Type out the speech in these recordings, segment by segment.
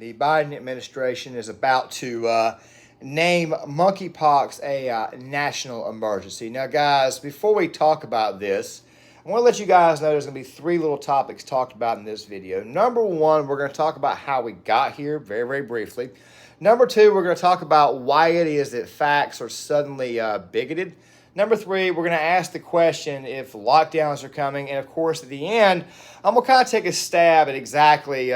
The Biden administration is about to name monkeypox a national emergency. Now, guys, before we talk about this, I want to let you guys know there's going to be three little topics talked about in this video. Number one, we're going to talk about how we got here very, very briefly. Number two, we're going to talk about why it is that facts are suddenly bigoted. Number three, we're going to ask the question if lockdowns are coming. And, of course, at the end, I'm going to kind of take a stab at exactly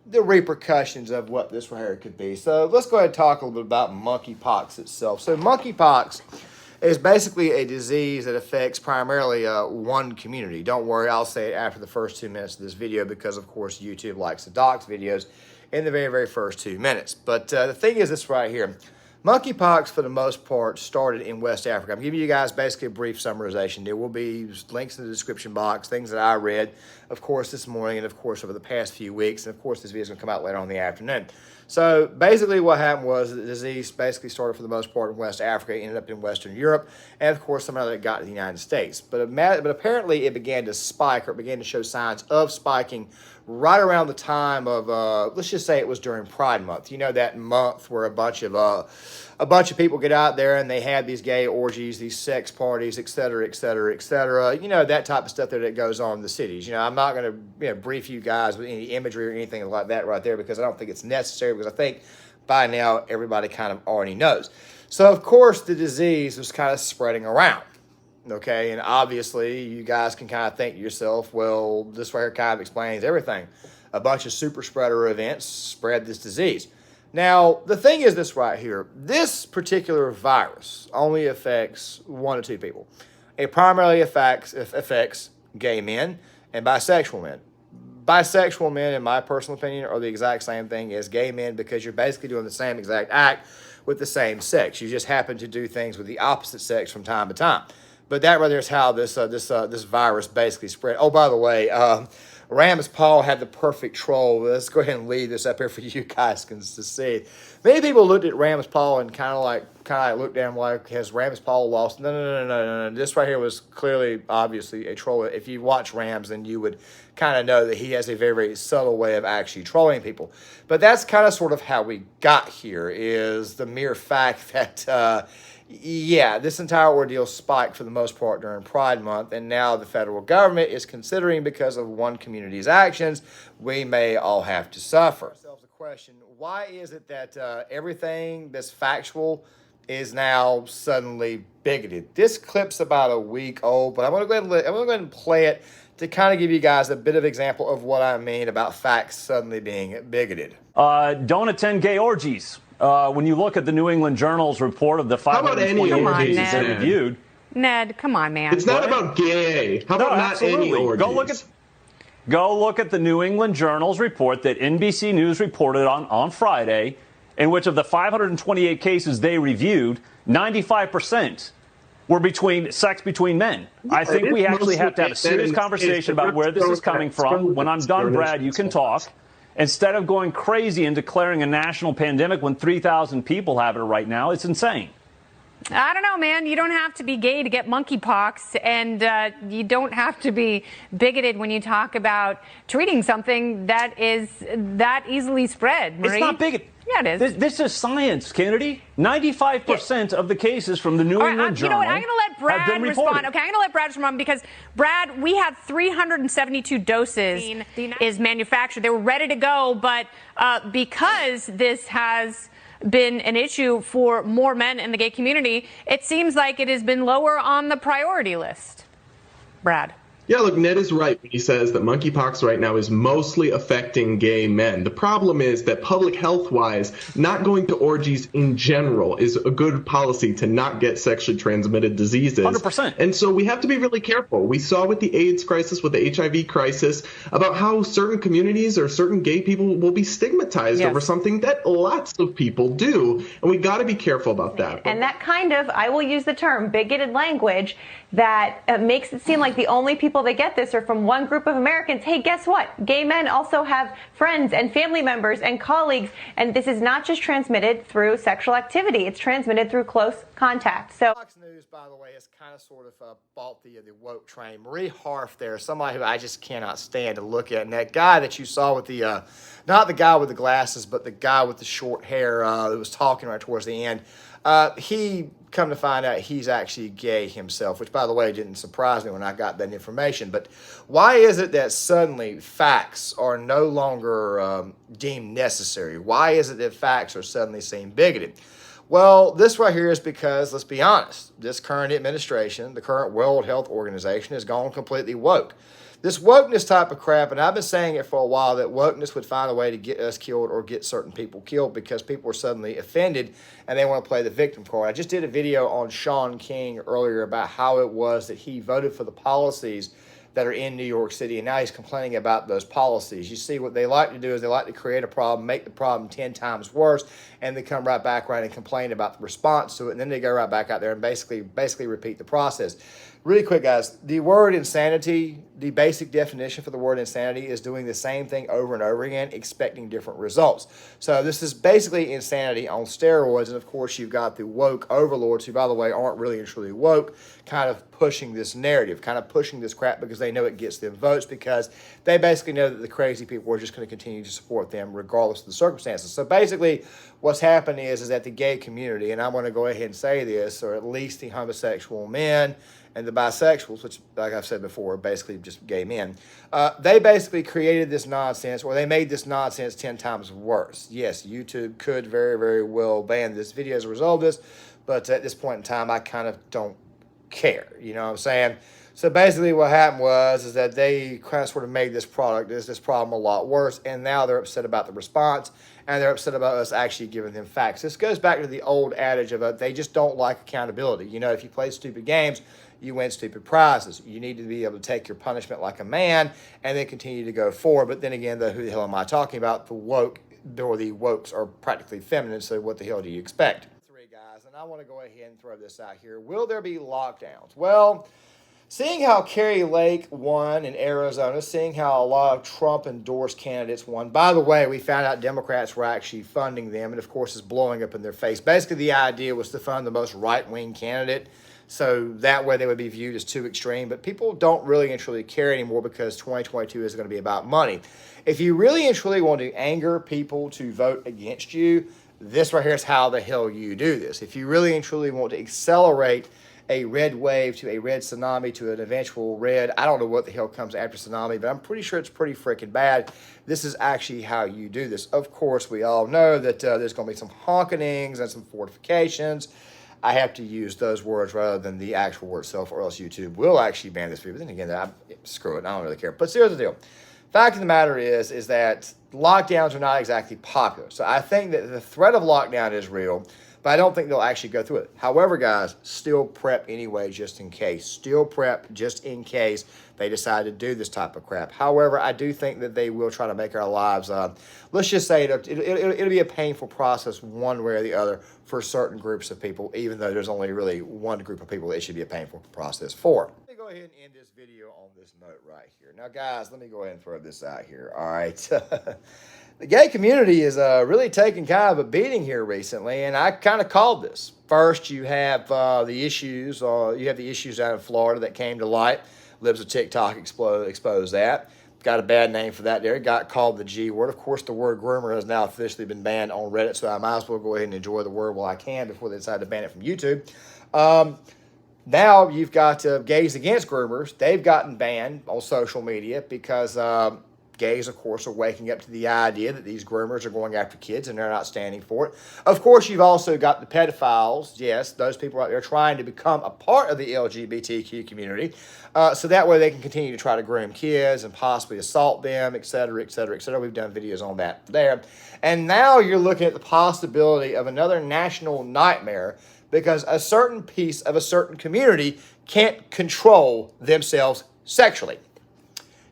the repercussions of what this right here could be. So let's go ahead and talk a little bit about monkeypox itself. So monkeypox is basically a disease that affects primarily one community. Don't worry, I'll say it after the first 2 minutes of this video because, of course, YouTube likes to dox videos in the very, very first 2 minutes. But the thing is this right here. Monkeypox, for the most part, started in West Africa. I'm giving you guys basically a brief summarization. There will be links in the description box, things that I read, of course, this morning and, of course, over the past few weeks. And, of course, this video is going to come out later on in the afternoon. So, basically what happened was the disease basically started, for the most part, in West Africa, ended up in Western Europe, and, of course, somehow it got to the United States. But apparently it began to spike, or it began to show signs of spiking right around the time of, let's just say it was during Pride Month. You know, that month where a bunch of people get out there and they have these gay orgies, these sex parties, et cetera, et cetera, et cetera. You know, that type of stuff that goes on in the cities. You know, I'm not going to brief you guys with any imagery or anything like that right there because I don't think it's necessary, because I think by now everybody kind of already knows. So, of course, the disease was kind of spreading around. Okay, and obviously you guys can kind of think to yourself, well, this right here kind of explains everything. A bunch of super spreader events spread this disease. Now, the thing is this right here. This particular virus only affects 1 to 2 people. It primarily affects gay men and bisexual men. Bisexual men, in my personal opinion, are the exact same thing as gay men because you're basically doing the same exact act with the same sex. You just happen to do things with the opposite sex from time to time. But that right there is how this virus basically spread. Oh, by the way, Rams Paul had the perfect troll. Let's go ahead and leave this up here for you guys to see. Many people looked at Rams Paul and kind of like looked at him like, has Rams Paul lost? No. This right here was clearly, obviously, a troll. If you watch Rams, then you would kind of know that he has a very, very subtle way of actually trolling people. But that's kind of sort of how we got here, is the mere fact that yeah, this entire ordeal spiked for the most part during Pride Month, and now the federal government is considering, because of one community's actions, we may all have to suffer. Ourselves a question: why is it that everything that's factual is now suddenly bigoted? This clip's about a week old, but I'm going to go ahead and play it to kind of give you guys a bit of example of what I mean about facts suddenly being bigoted. Don't attend gay orgies. When you look at the New England Journal's report of the 528 cases they reviewed. Ned, come on, man. It's not about gay. How about not any orgies? Go look at the New England Journal's report that NBC News reported on Friday, in which of the 528 cases they reviewed, 95% were sex between men. I think we actually have to have a serious conversation about where this is coming from. When I'm done, Brad, you can talk. Instead of going crazy and declaring a national pandemic when 3,000 people have it right now, it's insane. I don't know, man. You don't have to be gay to get monkeypox, and you don't have to be bigoted when you talk about treating something that is that easily spread, Marie. It's not bigoted. Yeah, it is. This is science, Kennedy. 95% of the cases from the New England Journal. You know what? I'm going to let Brad respond. Okay, I'm going to let Brad respond because, Brad, we had 372 doses is manufactured. They were ready to go, but because this has been an issue for more men in the gay community, it seems like it has been lower on the priority list. Brad. Yeah, look, Ned is right when he says that monkeypox right now is mostly affecting gay men. The problem is that public health-wise, not going to orgies in general is a good policy to not get sexually transmitted diseases. 100%. And so we have to be really careful. We saw with the AIDS crisis, with the HIV crisis, about how certain communities or certain gay people will be stigmatized over something that lots of people do. And we got to be careful about that. And that kind of, I will use the term, bigoted language that makes it seem like the only people people that get this are from one group of Americans. Hey, guess what? Gay men also have friends and family members and colleagues, and this is not just transmitted through sexual activity. It's transmitted through close contact. So Fox News, by the way, has kind of sort of bought the woke train. Marie Harf there, somebody who I just cannot stand to look at. And that guy that you saw with the, not the guy with the glasses, but the guy with the short hair that was talking right towards the end, he, come to find out, he's actually gay himself, which, by the way, didn't surprise me when I got that information. But why is it that suddenly facts are no longer deemed necessary? Why is it that facts are suddenly seen bigoted? Well, this right here is because, let's be honest, this current administration, the current World Health Organization, has gone completely woke. This wokeness type of crap, and I've been saying it for a while, that wokeness would find a way to get us killed or get certain people killed because people are suddenly offended and they want to play the victim card. I just did a video on Sean King earlier about how it was that he voted for the policies that are in New York City, and now he's complaining about those policies. You see, what they like to do is they like to create a problem, make the problem 10 times worse, and they come right back around and complain about the response to it, and then they go right back out there and basically repeat the process. Really quick, guys, the word insanity, the basic definition for the word insanity is doing the same thing over and over again, expecting different results. So this is basically insanity on steroids, and of course you've got the woke overlords who, by the way, aren't really and truly woke, kind of pushing this narrative, kind of pushing this crap because they know it gets them votes, because they basically know that the crazy people are just going to continue to support them regardless of the circumstances. So basically what's happened is that the gay community, and I'm going to go ahead and say this, or at least the homosexual men and the bisexuals, which, like I've said before, are basically just gay men, they basically created this nonsense, or they made this nonsense 10 times worse. Yes, YouTube could very, very well ban this video as a result of this, but at this point in time, I kind of don't care, you know what I'm saying? So basically what happened is that they kind of sort of made this problem a lot worse, and now they're upset about the response, and they're upset about us actually giving them facts. This goes back to the old adage of they just don't like accountability. You know, if you play stupid games, you win stupid prizes. You need to be able to take your punishment like a man and then continue to go forward. But then again, who the hell am I talking about? The woke, or the wokes are practically feminine, so what the hell do you expect? Three guys, and I want to go ahead and throw this out here. Will there be lockdowns? Well, seeing how Kerry Lake won in Arizona, seeing how a lot of Trump-endorsed candidates won. By the way, we found out Democrats were actually funding them, and of course it's blowing up in their face. Basically, the idea was to fund the most right-wing candidate, so that way they would be viewed as too extreme. But people don't really and truly care anymore because 2022 is going to be about money. If you really and truly want to anger people to vote against you, this right here is how the hell you do this. If you really and truly want to accelerate a red wave to a red tsunami to an eventual red, I don't know what the hell comes after tsunami, but I'm pretty sure it's pretty freaking bad. This is actually how you do this. Of course, we all know that there's going to be some honkenings and some fortifications. I have to use those words rather than the actual word itself, or else YouTube will actually ban this video. But then again, screw it, I don't really care. But here's the deal. Fact of the matter is that lockdowns are not exactly popular. So I think that the threat of lockdown is real, but I don't think they'll actually go through it. However, guys, still prep anyway, just in case. Still prep just in case they decide to do this type of crap. However, I do think that they will try to make our lives, let's just say it'll be a painful process one way or the other for certain groups of people, even though there's only really one group of people that it should be a painful process for. Let me go ahead and end this video on this note right here. Now, guys, let me go ahead and throw this out here, all right? The gay community is really taking kind of a beating here recently, and I kind of called this. First, you have the issues. You have the issues out in Florida that came to light. Libs of TikTok exposed that. Got a bad name for that there. Got called the G word. Of course, the word groomer has now officially been banned on Reddit, so I might as well go ahead and enjoy the word while I can before they decide to ban it from YouTube. Now you've got gays against groomers. They've gotten banned on social media because gays, of course, are waking up to the idea that these groomers are going after kids and they're not standing for it. Of course, you've also got the pedophiles. Yes, those people out there trying to become a part of the LGBTQ community. So that way they can continue to try to groom kids and possibly assault them, et cetera, et cetera, et cetera. We've done videos on that there. And now you're looking at the possibility of another national nightmare because a certain piece of a certain community can't control themselves sexually.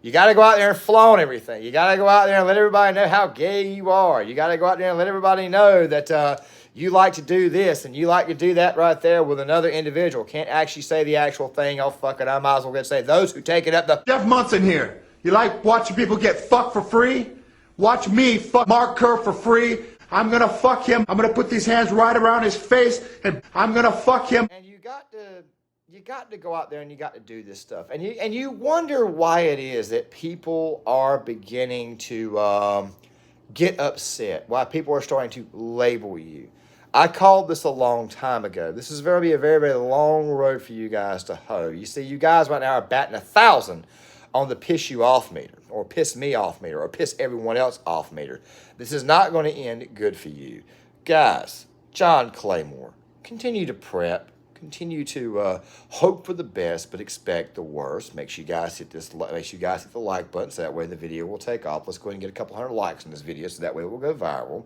You got to go out there and flaunt everything. You got to go out there and let everybody know how gay you are. You got to go out there and let everybody know that, you like to do this and you like to do that right there with another individual. Can't actually say the actual thing. Oh, fuck it. I might as well get say those who take it up the... Jeff Munson here. You like watching people get fucked for free? Watch me fuck Mark Kerr for free. I'm going to fuck him. I'm going to put these hands right around his face and I'm going to fuck him. And you got to go out there and you got to do this stuff. And you wonder why it is that people are beginning to get upset, why people are starting to label you. I called this a long time ago. This is going to be a very, very long road for you guys to hoe. You see, you guys right now are batting 1,000 on the piss you off meter, or piss me off meter, or piss everyone else off meter. This is not going to end good for you. Guys, John Claymore, continue to prep. Continue to hope for the best, but expect the worst. Make sure you guys hit the like button, so that way the video will take off. Let's go ahead and get a couple hundred likes on this video, so that way it will go viral.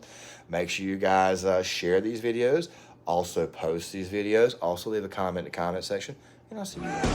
Make sure you guys share these videos. Also post these videos. Also leave a comment in the comment section, and I'll see you guys.